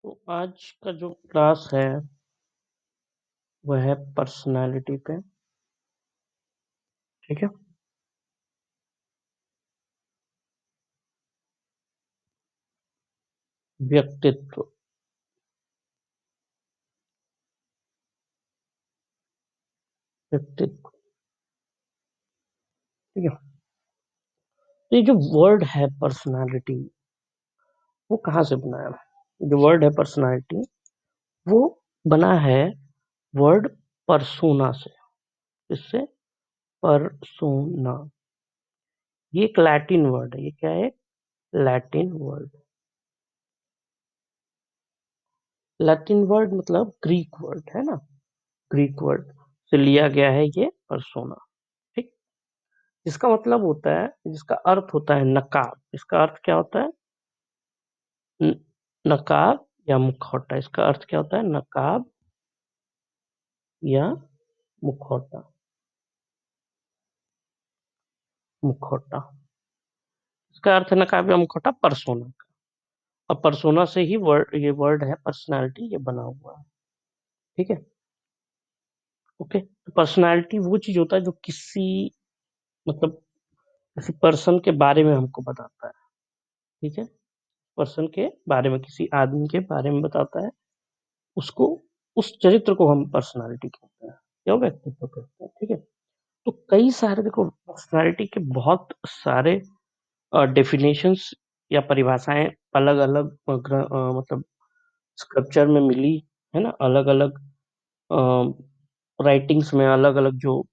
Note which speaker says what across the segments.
Speaker 1: तो आज का जो क्लास है वह है पर्सनालिटी पे। ठीक है। व्यक्तित्व। व्यक्तित्व। ठीक है। तो ये जो वर्ड है पर्सनालिटी, वो कहाँ से बना है? जो वर्ड है पर्सनालिटी, वो बना है वर्ड परसोना से। इससे परसोना, ये एक लैटिन वर्ड है। ये क्या है? Latin word. लैटिन वर्ड मतलब ग्रीक वर्ड है ना। ग्रीक वर्ड से लिया गया है ये परसोना। ठीक। जिसका मतलब होता है, जिसका अर्थ होता है नकाब। इसका अर्थ क्या होता है? न- नकाब या मुखौटा। इसका अर्थ क्या होता है? नकाब या मुखौटा। मुखौटा, इसका अर्थ है नकाब या मुखौटा, परसोना का। और परसोना से ही वर्ड, ये वर्ड है पर्सनालिटी, ये बना हुआ है। ठीक है। ओके। पर्सनालिटी वो चीज होता है जो किसी, मतलब किसी पर्सन के बारे में हमको बताता है। ठीक है। पर्सन के बारे में, किसी आदमी के बारे में बताता है। उसको, उस चरित्र को हम पर्सनालिटी कहते हैं या व्यक्तित्व कहते हैं। ठीक है। तो कई सारे, देखो, पर्सनालिटी के बहुत सारे डेफिनेशंस या परिभाषाएं अलग अलग मतलब स्क्रिप्चर में मिली है ना। अलग अलग राइटिंग्स में अलग अलग जो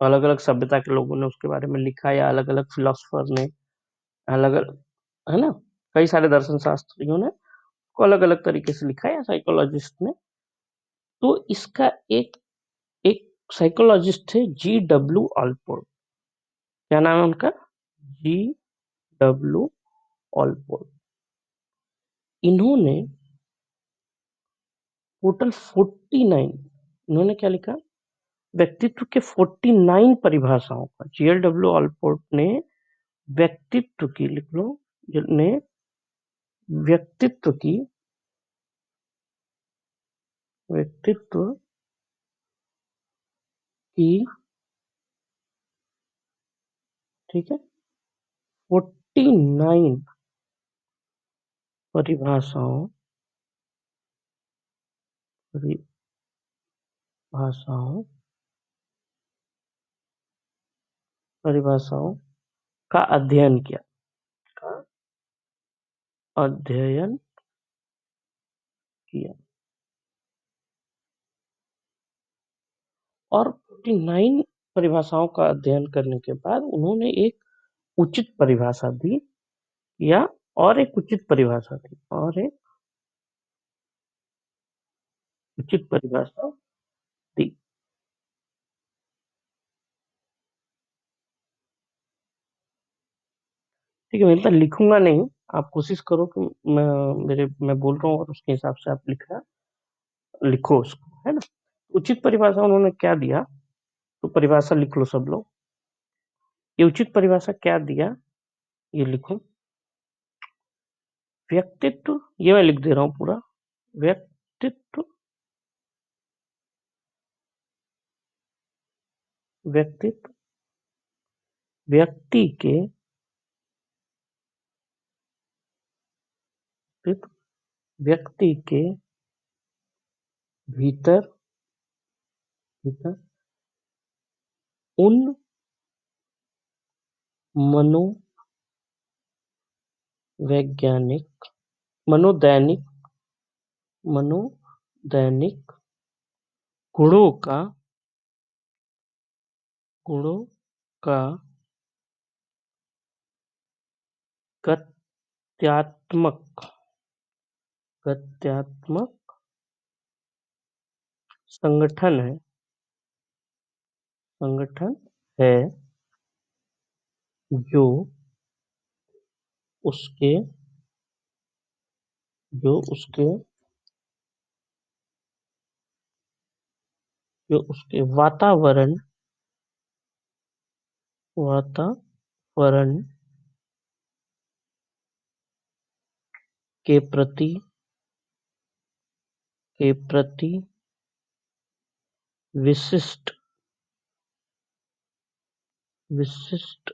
Speaker 1: अलग अलग सभ्यता के लोगों ने उसके बारे में लिखा, या अलग अलग फिलोसफर ने अलग अलग, है ना, कई सारे दर्शन शास्त्रियों ने को अलग अलग तरीके से लिखा है, या साइकोलॉजिस्ट ने। तो इसका एक एक साइकोलॉजिस्ट थे, G.W. ऑलपोर्ट। क्या नाम है उनका? G.W. ऑलपोर्ट। इन्होंने टोटल 49, इन्होंने क्या लिखा? व्यक्तित्व के 49 परिभाषाओं का G.W. ऑलपोर्ट ने व्यक्तित्व की, लिख लो, ने व्यक्तित्व की, व्यक्तित्व की, ठीक है, 49 परिभाषाओं, परिभाषाओं, परिभाषाओं का अध्ययन किया। का अध्ययन किया। और 49 परिभाषाओं का अध्ययन करने के बाद उन्होंने एक उचित परिभाषा दी, या और एक उचित परिभाषा दी, और एक उचित परिभाषा दी। ठीक है। मैं तो लिखूंगा नहीं, आप कोशिश करो कि मैं बोल रहा हूँ और उसके हिसाब से आप लिखना, लिखो उसको, है ना। उचित परिभाषा उन्होंने क्या दिया, तो परिभाषा लिख लो सब लोग। ये उचित परिभाषा क्या दिया, ये लिखो। व्यक्तित्व, ये मैं लिख दे रहा हूँ पूरा। व्यक्तित्व, व्यक्तित्व व्यक्ति के, व्यक्ति के भीतर, भीतर उन मनोवैज्ञानिक, मनोदैनिक, मनोदैनिक गुणों का, गुणों का गत्यात्मक, गत्यात्मक संगठन है, संगठन है, जो उसके, जो उसके, जो उसके वातावरण, वातावरण के प्रति के प्रति विशिष्ट विशिष्ट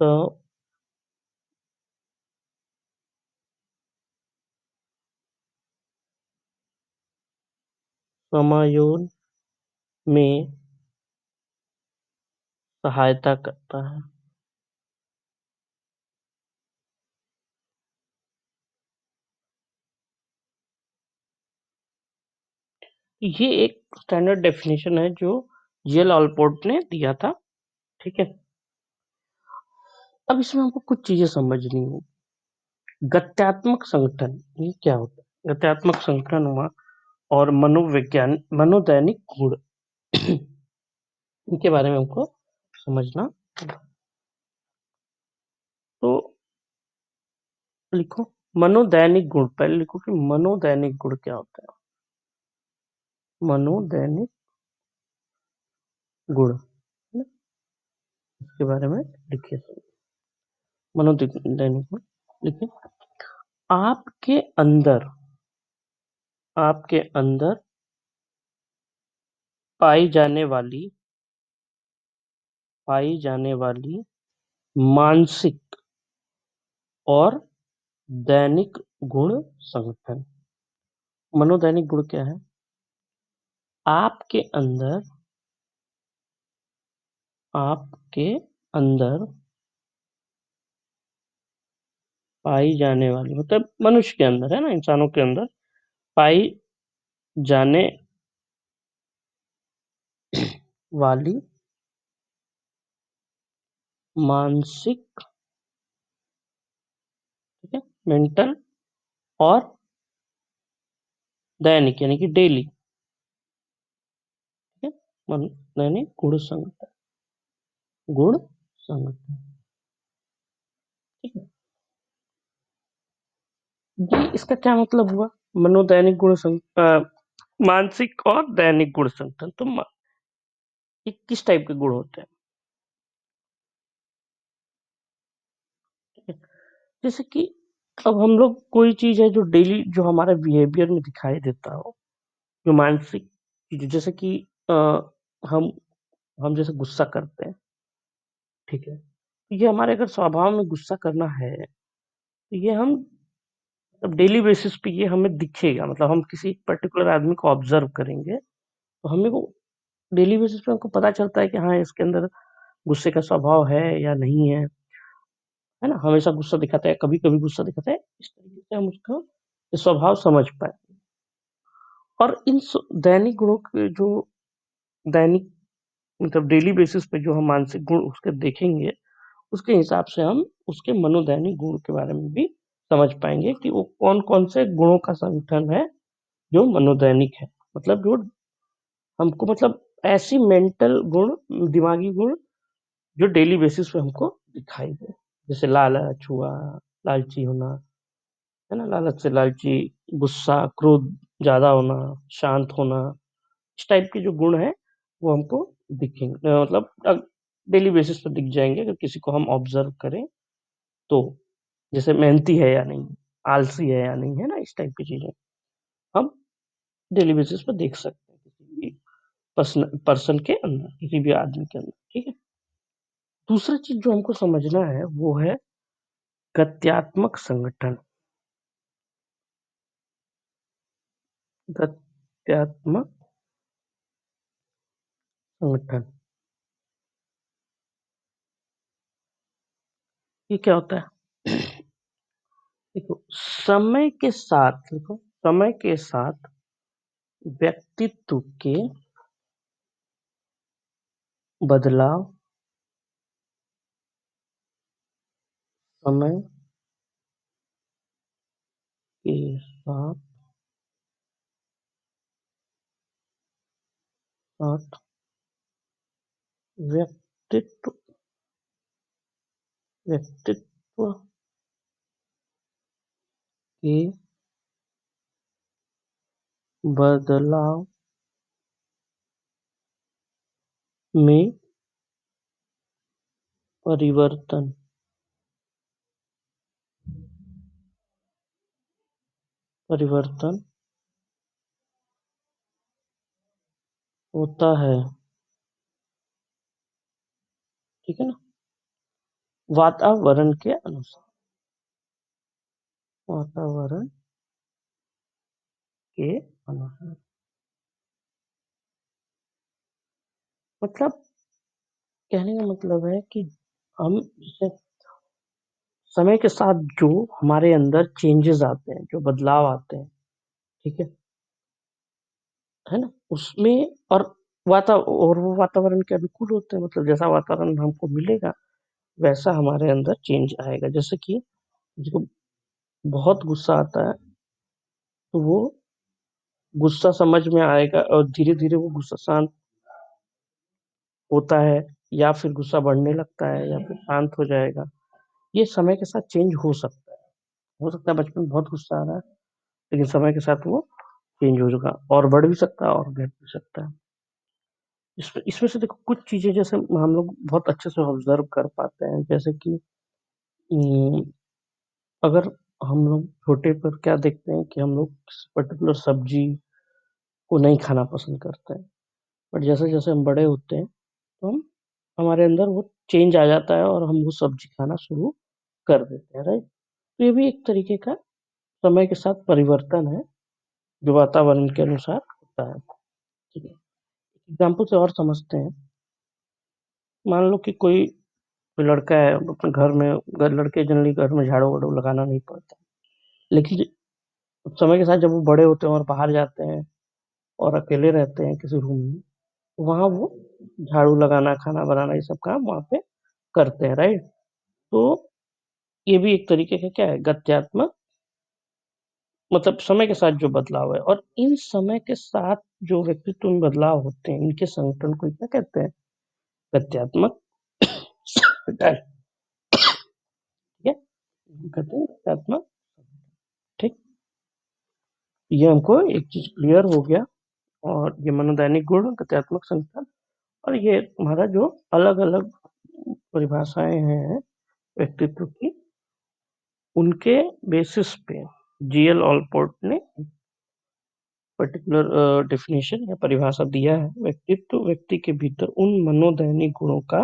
Speaker 1: स- समायोजन में सहायता करता है। ये एक स्टैंडर्ड डेफिनेशन है जो जेल ऑलपोर्ट ने दिया था। ठीक है, अब इसमें हमको कुछ चीजें समझनी होगी। गत्यात्मक संगठन ये क्या होता है? गत्यात्मक संगठन हुआ और मनोविज्ञान मनोदैनिक गुण इनके बारे में हमको समझना होगा। तो लिखो मनोदैनिक गुण, पहले लिखो कि मनोदैनिक गुण क्या होता है। मनोदैनिक गुण है ना? इसके बारे में लिखिए। मनोदैनिक गुण लिखिए। आपके अंदर आपके अंदर पाई जाने वाली पाई जाने वाली मानसिक और दैनिक गुण संगठन। मनोदैनिक गुण क्या है? आपके अंदर आपके अंदर पाई जाने वाली, मतलब मनुष्य के अंदर है ना, इंसानों के अंदर पाई जाने वाली मानसिक, ठीक है, मेंटल और दैनिक यानी कि डेली, ठीक है, दैनिक गुण संगठन। ठीक है, ये इसका क्या मतलब हुआ? मनोदैनिक मानसिक और दैनिक गुण संगठन। तो ये किस टाइप के गुण होते हैं? ठीक है? जैसे कि अब हम लोग कोई चीज है जो डेली जो हमारे बिहेवियर में दिखाई देता हो, जो मानसिक चीज, जैसे कि अ, हम हम जैसे गुस्सा करते हैं। ठीक है, तो ये हमारे अगर स्वभाव में गुस्सा करना है, तो ये हम अब डेली बेसिस पे ये हमें दिखेगा, मतलब हम किसी पर्टिकुलर आदमी को ऑब्जर्व करेंगे तो हमें वो डेली बेसिस पे हमको पता चलता है कि हाँ इसके अंदर गुस्से का स्वभाव है या नहीं है ना? हमेशा गुस्सा दिखाता है, कभी कभी गुस्सा दिखाता है, इस तरीके से हम उसका स्वभाव समझ पाए। और दैनिक गुणों के जो दैनिक मतलब डेली बेसिस पे जो हम मानसिक गुण उसके देखेंगे, उसके हिसाब से हम उसके मनोदैनिक गुण के बारे में भी समझ पाएंगे कि वो कौन कौन से गुणों का संगठन है जो मनोदैनिक है। मतलब जो हमको मतलब ऐसी मेंटल गुण, दिमागी गुण जो डेली बेसिस पे हमको दिखाई दे, जैसे लालच हुआ, लालची होना, है ना, लालच से लालची, गुस्सा क्रोध ज्यादा होना, शांत होना, इस टाइप के जो गुण है वो हमको दिखेंगे, मतलब डेली बेसिस पर दिख जाएंगे अगर किसी को हम ऑब्जर्व करें तो। जैसे मेहनती है या नहीं, आलसी है या नहीं, है ना, इस टाइप की चीजें हम डेली बेसिस पर देख सकते हैं किसी भी पर्सन के अंदर, किसी भी आदमी के अंदर। ठीक है, दूसरा चीज जो हमको समझना है वो है गत्यात्मक संगठन। गत्यात्मक संगठन ये क्या होता है? देखो समय के साथ, देखो समय के साथ व्यक्तित्व के बदलाव, समय के साथ साथ व्यक्तित्व व्यक्तित्व के बदलाव में परिवर्तन परिवर्तन होता है, ठीक है ना, वातावरण के अनुसार, वातावरण के अनुसार। मतलब कहने का मतलब है कि हम जैसे समय के साथ जो हमारे अंदर चेंजेस आते हैं, जो बदलाव आते हैं, ठीक है ना, उसमें और और वो वातावरण के अनुकूल होते हैं, मतलब जैसा वातावरण हमको मिलेगा वैसा हमारे अंदर चेंज आएगा। जैसे कि जिसको बहुत गुस्सा आता है तो वो गुस्सा समझ में आएगा और धीरे धीरे वो गुस्सा शांत होता है, या फिर गुस्सा बढ़ने लगता है, या फिर शांत हो जाएगा। ये समय के साथ चेंज हो सकता है। हो सकता है बचपन में बहुत गुस्सा आ रहा है, लेकिन समय के साथ वो चेंज हो जाएगा, और बढ़ भी सकता है और घट भी सकता है। इसमें इसमें से देखो कुछ चीजें जैसे हम लोग बहुत अच्छे से ऑब्जर्व कर पाते हैं, जैसे कि अम, अगर हम लोग छोटे पर क्या देखते हैं कि हम लोग किसी पर्टिकुलर सब्जी को नहीं खाना पसंद करते हैं, बट जैसे जैसे हम बड़े होते हैं तो हम हमारे अंदर वो चेंज आ जाता है और हम वो सब्जी खाना शुरू कर देते हैं, राइट। तो ये भी एक तरीके का समय के साथ परिवर्तन है जो वातावरण के अनुसार होता है, ठीक है। एग्जाम्पल से और समझते हैं। मान लो कि कोई लड़का है अपने घर में, लड़के जनरली घर में झाड़ू वाड़ू लगाना नहीं पड़ता, लेकिन समय के साथ जब वो बड़े होते हैं और बाहर जाते हैं और अकेले रहते हैं किसी रूम में, वहां वो झाड़ू लगाना, खाना बनाना, ये सब काम वहां पे करते हैं, राइट। तो ये भी एक तरीके का क्या है, गत्यात्मक, मतलब समय के साथ जो बदलाव है। और इन समय के साथ जो व्यक्तित्व में बदलाव होते हैं, इनके संगठन को क्या कहते हैं, गत्यात्मक संगठन, ठीक है, इनको कहते हैं गत्यात्मक, ठीक। ये हमको एक चीज क्लियर हो गया। और ये मनोदैनिक गुण, गत्यात्मक संगठन, और ये हमारा जो अलग अलग परिभाषाएं हैं व्यक्तित्व की, उनके बेसिस पे जीएल ऑलपोर्ट ने पर्टिकुलर डेफिनेशन या परिभाषा दिया है। व्यक्तित्व व्यक्ति के भीतर उन मनोदैनिक गुणों का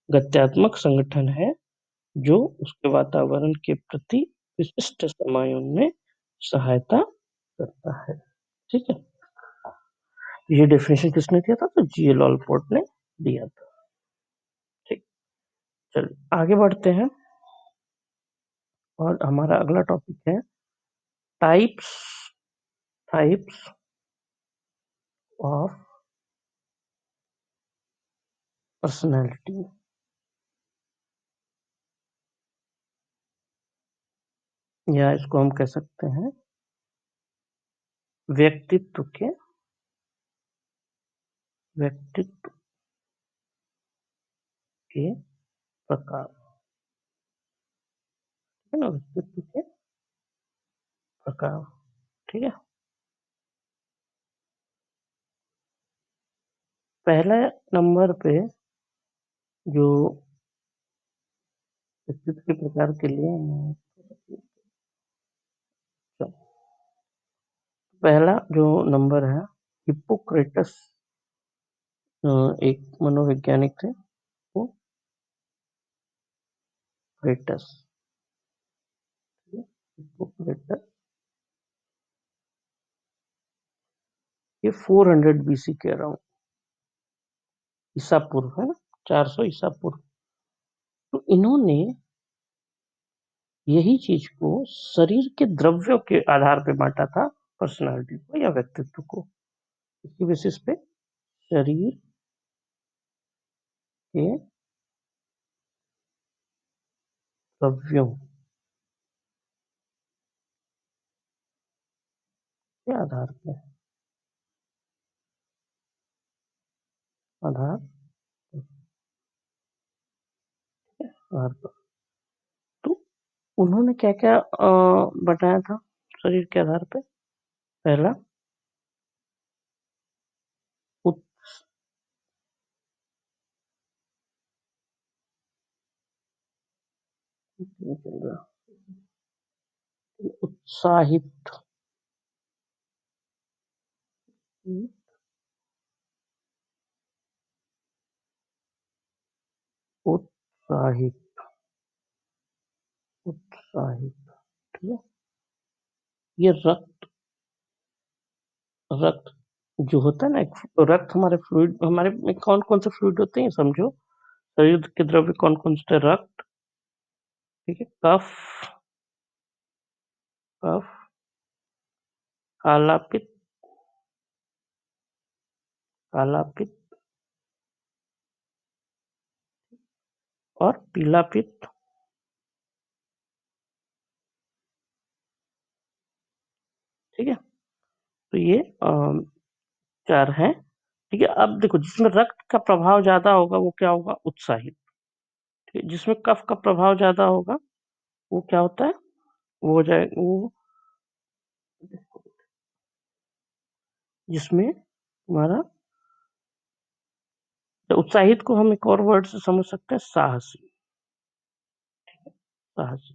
Speaker 1: गत्यात्मक संगठन है जो उसके वातावरण के प्रति विशिष्ट समायोजन में सहायता करता है, ठीक है। ये डेफिनेशन किसने दिया था, तो जीएल ऑलपोर्ट ने दिया था, ठीक। चलिए आगे बढ़ते हैं, और हमारा अगला टॉपिक है टाइप्स, टाइप्स ऑफ पर्सनैलिटी, या इसको हम कह सकते हैं व्यक्तित्व के, व्यक्तित्व के प्रकार, है ना, व्यक्तित्व के प्रकार, ठीक है। पहले नंबर पे जो व्यक्तित्व के प्रकार के लिए पहला जो नंबर है, हिप्पोक्रेटस, एक मनोवैज्ञानिक थे, वो क्रेटस, हिप्पोक्रेटस, ये 400 बीसी के अराउंड, ईसा पूर्व, है ना, 400 ईसा पूर्व। तो इन्होंने यही चीज को शरीर के द्रव्यों के आधार पे बांटा था, पर्सनालिटी को या व्यक्तित्व को, इसकी बेसिस पे शरीर के द्रव्यों के आधार पे, आधार आधार पर। तो उन्होंने क्या क्या बताया था शरीर के आधार पे। पहला, उत- उत्साहित, उत्साहित, उत्साहित। ठीक है। ये रक्त, रक्त जो होता है ना, रक्त हमारे फ्लूइड, हमारे में कौन कौन से फ्लूइड होते हैं समझो। शरीर के द्रव्य कौन कौन से? रक्त, ठीक है, कफ, कफ, काला पित्त, काला पित्त और पीला पित्त। ठीक है। तो ये चार हैं। ठीक है। अब देखो, जिसमें रक्त का प्रभाव ज्यादा होगा वो क्या होगा? उत्साहित। ठीक है। जिसमें कफ का प्रभाव ज्यादा होगा वो क्या होता है? वो हो जाए वो, जिसमें हमारा, तो उत्साहित को हम एक और वर्ड से समझ सकते हैं, साहसी। साहसी।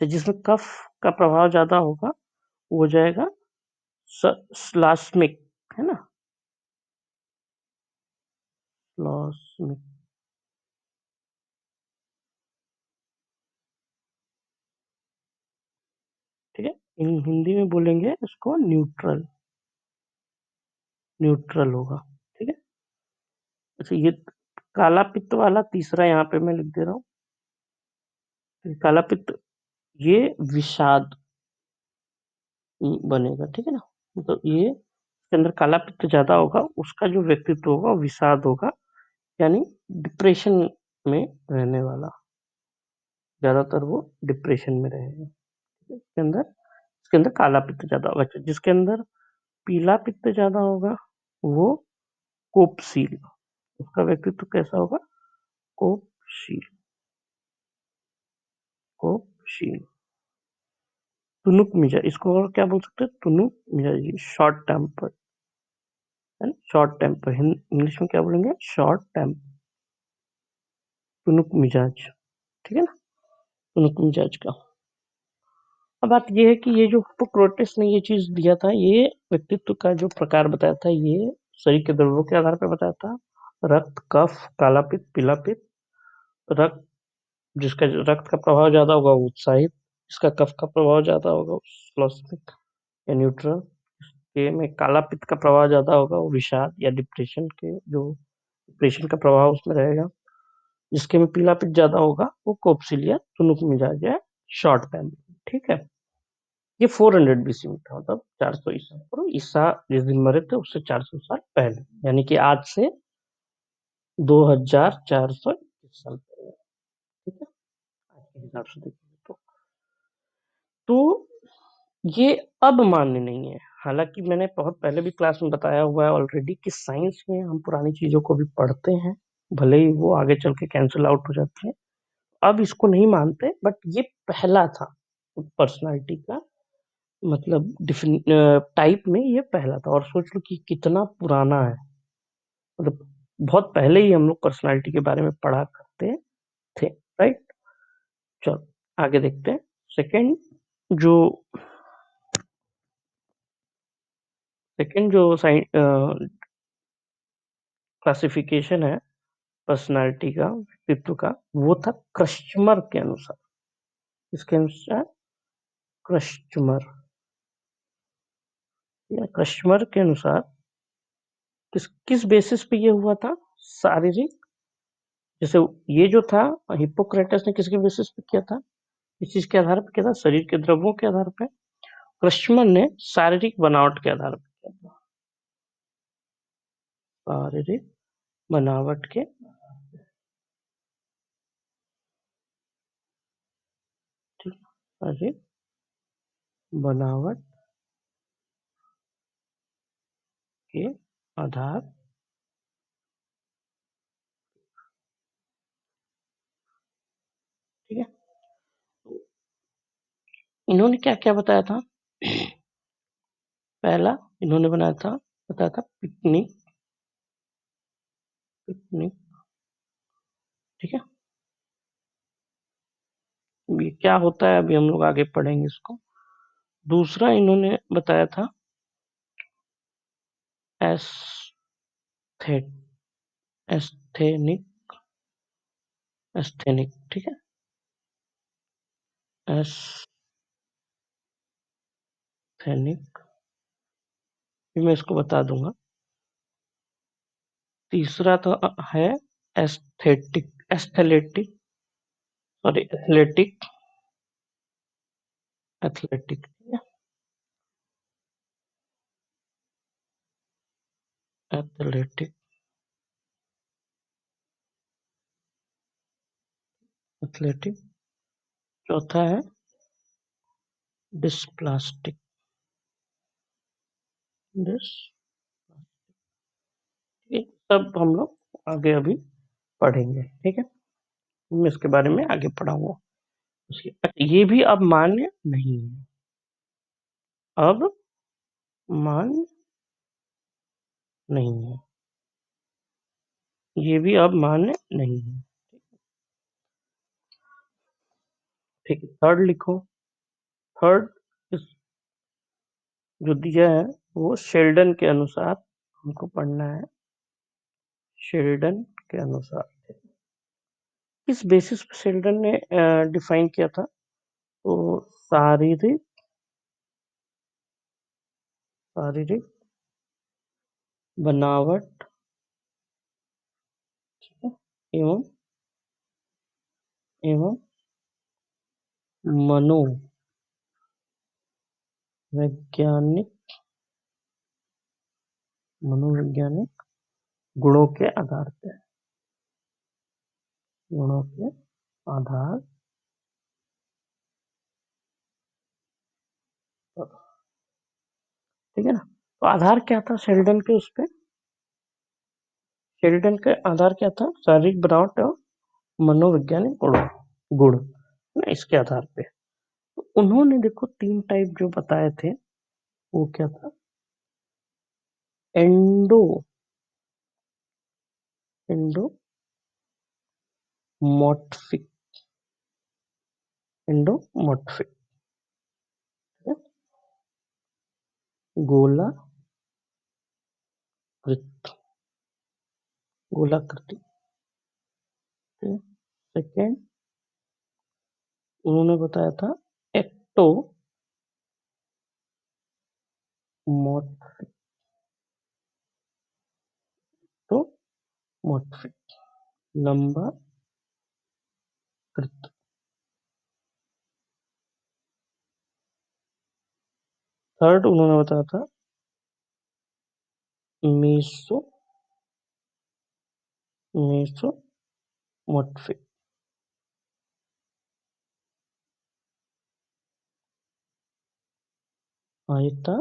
Speaker 1: तो जिसमें कफ का प्रभाव ज्यादा होगा वो हो जाएगा स्लास्मिक, है ना? स्लास्मिक। ठीक है। हिंदी में बोलेंगे इसको न्यूट्रल, न्यूट्रल होगा। ठीक है। अच्छा, ये काला पित्त वाला तीसरा यहाँ पे मैं लिख दे रहा हूँ। काला पित्त, ये विषाद बनेगा। ठीक है ना? तो ये इसके अंदर काला पित्त ज्यादा होगा, उसका जो व्यक्तित्व होगा वो विषाद होगा, यानी डिप्रेशन में रहने वाला। ज्यादातर वो डिप्रेशन में रहेगा। इसके अंदर काला पित्त ज्यादा होगा। अच्छा, जिसके अंदर पीला पित्त ज्यादा होगा वो कोपशील, उसका व्यक्तित्व कैसा होगा? कोपशील, कोपशील। तुनुक मिजाज, इसको और क्या बोल सकते हैं? तुनुक मिजाज, शॉर्ट टेम्पर, है ना? शॉर्ट टेम्पर, इंग्लिश में क्या बोलेंगे? शॉर्ट टेम्पर, तुनुक मिजाज। ठीक है ना? तुनुक मिजाज का। अब बात ये है कि ये जो हिप्पोक्रेटिस ने ये चीज दिया था, ये व्यक्तित्व का जो प्रकार बताया था, ये शरीर के द्रव्यों के आधार पर बताया था। रक्त, कफ, काला पित्त, पीला पित्त। रक्त, जिसका रक्त का प्रभाव ज्यादा होगा वो उत्साहित, जिसका कफ का प्रभाव ज्यादा होगा वो श्लोस्मिक या न्यूट्रल, के में काला पित्त का प्रभाव ज्यादा होगा वो विषाद या डिप्रेशन के, जो डिप्रेशन का प्रभाव उसमें रहेगा। जिसके में पीला पित्त ज्यादा होगा वो कोपसिल या तुनुक मिजाज या शॉर्ट टाइम। ठीक है। ये 400 बीसी में था, मतलब 400 ईसा पूर्व। ईसा जिस दिन मरे थे उससे 400 साल पहले, यानी कि आज से 2421 साल पहले। ठीक है। आज के हिसाब से देखिए तो ये अब मान्य नहीं है। हालांकि मैंने बहुत पहले भी क्लास में बताया हुआ है ऑलरेडी कि साइंस में हम पुरानी चीजों को भी पढ़ते हैं, भले ही वो आगे चल के कैंसिल आउट हो जाती है। अब इसको नहीं मानते, बट ये पहला था पर्सनालिटी का, मतलब टाइप में ये पहला था। और सोच लो कि कितना पुराना है, मतलब बहुत पहले ही हम लोग पर्सनालिटी के बारे में पढ़ा करते थे। राइट। चलो आगे देखते हैं। सेकंड जो सेकंड जो क्लासिफिकेशन है पर्सनालिटी का, व्यक्तित्व का, वो था क्रस्चमर के अनुसार। इसके अनुसार क्रस्चमर, या क्रस्चमर के अनुसार किस किस बेसिस पे ये हुआ था? शारीरिक, जैसे ये जो था हिप्पोक्रेटस ने किसके बेसिस पे किया था? इस चीज के आधार पर किया था, शरीर के द्रव्यों के आधार पे। क्रस्चमर ने शारीरिक बनावट के आधार पर किया था, शारीरिक बनावट के, ठीक, शारीरिक बनावट के आधार। ठीक है। इन्होंने क्या क्या बताया था? पहला इन्होंने बताया था पिकनिक, पिकनिक। ठीक है। ये क्या होता है अभी हम लोग आगे पढ़ेंगे इसको। दूसरा इन्होंने बताया था एस्थेट एस्थेनिक एस्थेनिक, ठीक है। एस्थेनिक, मैं इसको बता दूंगा। तीसरा तो है एस्थेटिक, एस्थलेटिक, सॉरी एथलेटिक, एथलेटिक, ठीक है। Athletic, athletic. चौथा है डिस्प्लास्टिक, डिस, ये सब हम लोग आगे अभी पढ़ेंगे, ठीक है। मैं इसके बारे में आगे पढ़ाऊंगा। ये भी अब मान्य नहीं है, अब मान्य नहीं है, ये भी अब मान्य नहीं है, ठीक है। थर्ड लिखो। थर्ड इस जो दिया है वो शेल्डन के अनुसार हमको पढ़ना है। शेल्डन के अनुसार, किस बेसिस पे शेल्डन ने डिफाइन किया था? तो शारीरिक शारीरिक बनावट, ठीक है, एवं एवं मनोवैज्ञानिक मनोवैज्ञानिक गुणों के आधार पे, गुणों के आधार पर, ठीक है ना। तो आधार क्या था शेल्डन के? उस पे शेल्डन के आधार क्या था? शारीरिक बनावट और मनोवैज्ञानिक गुण ना, इसके आधार पे। तो उन्होंने देखो 3 टाइप जो बताए थे, वो क्या था? एंडो एंडोमॉर्फिक, एंडोमॉर्फिक, गोलाकृत, गोलाकृति। सेकेंड उन्होंने बताया था एक्टोमॉर्फिक, तो मॉर्फिक, लंबा कृत। थर्ड उन्होंने बताया था मेसो मेसोमॉर्फिक, आयता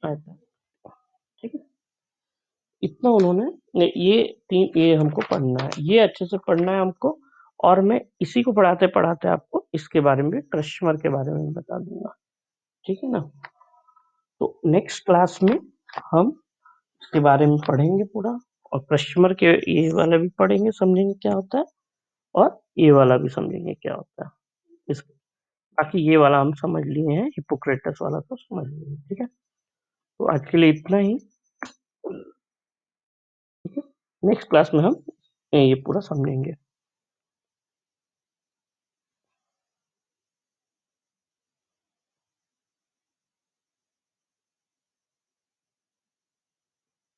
Speaker 1: आयता, ठीक है। इतना उन्होंने ये 3, ये हमको पढ़ना है, ये अच्छे से पढ़ना है हमको। और मैं इसी को पढ़ाते पढ़ाते आपको इसके बारे में, ट्रिशमर के बारे में बता दूंगा, ठीक है ना। तो नेक्स्ट क्लास में हम इसके बारे में पढ़ेंगे पूरा, और ट्रिशमर के ये वाला भी पढ़ेंगे, समझेंगे क्या होता है, और ये वाला भी समझेंगे क्या होता है। इस बाकी ये वाला हम समझ लिए हैं, हिपोक्रेटस वाला तो समझ लिए, ठीक है। तो आज के लिए इतना ही, ठीक है। नेक्स्ट क्लास में हम ये पूरा समझेंगे।